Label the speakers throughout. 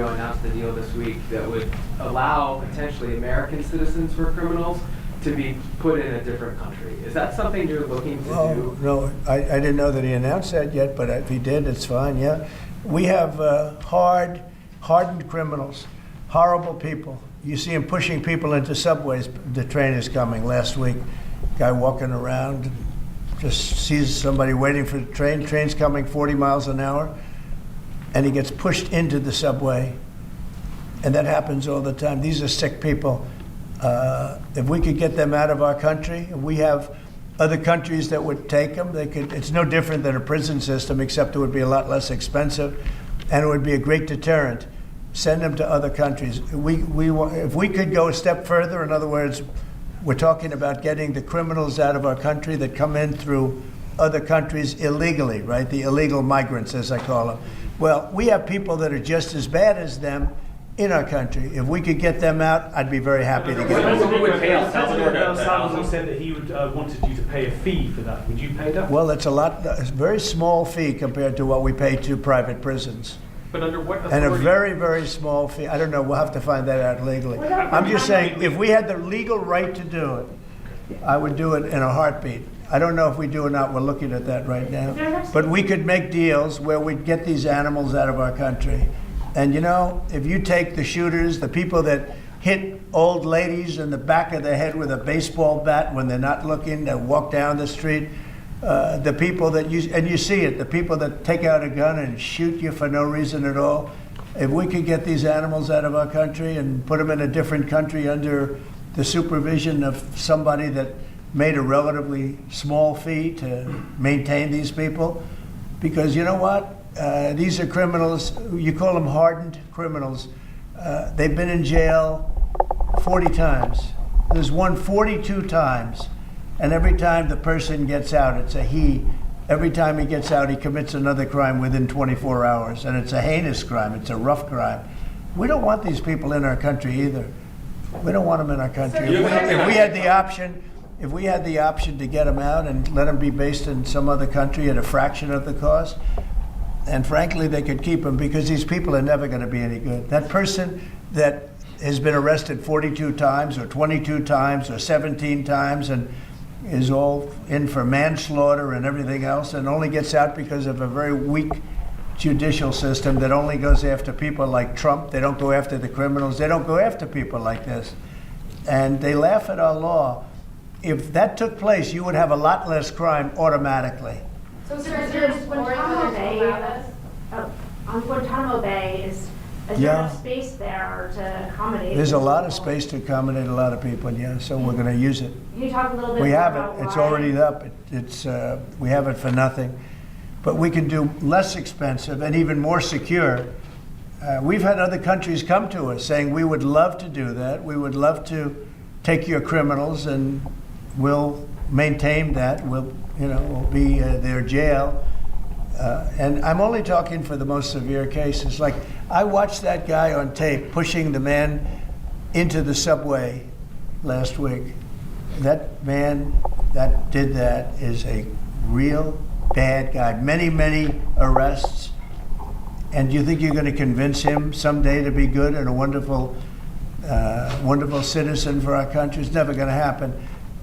Speaker 1: Bureau announced a deal this week that would allow potentially American citizens who are criminals to be put in a different country. Is that something you're looking to do?
Speaker 2: No, I didn't know that he announced that yet, but if he did, it's fine, yeah. We have hardened criminals, horrible people. You see them pushing people into subways. The train is coming last week. Guy walking around, just sees somebody waiting for the train. Train's coming 40 miles an hour, and he gets pushed into the subway. And that happens all the time. These are sick people. If we could get them out of our country, we have other countries that would take them. They could. It's no different than a prison system, except it would be a lot less expensive, and it would be a great deterrent. Send them to other countries. If we could go a step further, in other words, we're talking about getting the criminals out of our country that come in through other countries illegally, right? The illegal migrants, as I call them. Well, we have people that are just as bad as them in our country. If we could get them out, I'd be very happy to get them.
Speaker 3: Salvador said that he would wanted you to pay a fee for that. Would you pay that?
Speaker 2: Well, it's a very small fee compared to what we pay to private prisons.
Speaker 3: But under what authority?
Speaker 2: And a very, very small fee. I don't know. We'll have to find that out legally. I'm just saying, if we had the legal right to do it, I would do it in a heartbeat. I don't know if we do or not. We're looking at that right now. But we could make deals where we'd get these animals out of our country. And you know, if you take the shooters, the people that hit old ladies in the back of the head with a baseball bat when they're not looking, that walk down the street, the people that you see it, the people that take out a gun and shoot you for no reason at all. If we could get these animals out of our country and put them in a different country under the supervision of somebody that made a relatively small fee to maintain these people, because you know what? These are criminals. You call them hardened criminals. They've been in jail 40 times. There's one 42 times. And every time the person gets out, it's a he. Every time he gets out, he commits another crime within 24 hours. And it's a heinous crime. It's a rough crime. We don't want these people in our country either. We don't want them in our country. If we had the option to get them out and let them be based in some other country at a fraction of the cost, and frankly, they could keep them, because these people are never going to be any good. That person that has been arrested 42 times or 22 times or 17 times and is all in for manslaughter and everything else, and only gets out because of a very weak judicial system that only goes after people like Trump. They don't go after the criminals. They don't go after people like this. And they laugh at our law. If that took place, you would have a lot less crime automatically.
Speaker 4: So Guantanamo Bay, on Guantanamo Bay, is there enough space there to accommodate?
Speaker 2: There's a lot of space to accommodate a lot of people, yeah, so we're going to use it.
Speaker 4: Can you talk a little bit
Speaker 2: We have
Speaker 4: about
Speaker 2: it. It's
Speaker 4: why?
Speaker 2: already up. We have it for nothing. But we can do less expensive and even more secure. We've had other countries come to us saying, we would love to do that. We would love to take your criminals and we'll maintain that. We'll be their jail. And I'm only talking for the most severe cases. Like, I watched that guy on tape pushing the man into the subway last week. That man that did that is a real bad guy. Many, many arrests. And do you think you're going to convince him someday to be good and a wonderful citizen for our country? It's never going to happen.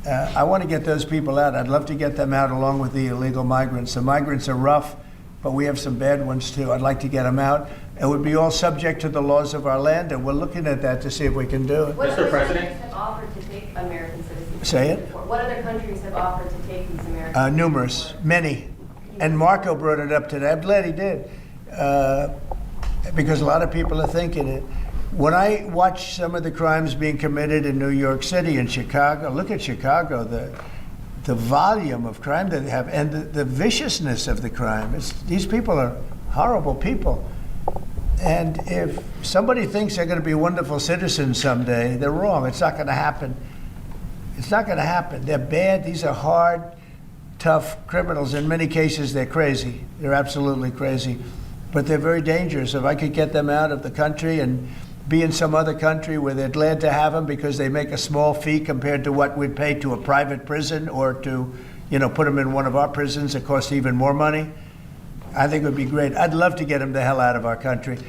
Speaker 2: I want to get those people out. I'd love to get them out along with the illegal migrants. The migrants are rough, but we have some bad ones too. I'd like to get them out. It would be all subject to the laws of our land, and we're looking at that to see if we can do it.
Speaker 5: What other countries have offered to take American citizens?
Speaker 2: Say it?
Speaker 5: What other countries have offered to take these Americans?
Speaker 2: Numerous, many. And Marco brought it up today. I'm glad he did, because a lot of people are thinking it. When I watch some of the crimes being committed in New York City and Chicago, look at Chicago, the volume of crime that they have and the viciousness of the crime. These people are horrible people. And if somebody thinks they're going to be wonderful citizens someday, they're wrong. It's not going to happen. It's not going to happen. They're bad. These are hard, tough criminals. In many cases, they're crazy. They're absolutely crazy. But they're very dangerous. If I could get them out of the country and be in some other country where they're glad to have them because they make a small fee compared to what we'd pay to a private prison, or to, put them in one of our prisons that cost even more money, I think it would be great. I'd love to get them the hell out of our country.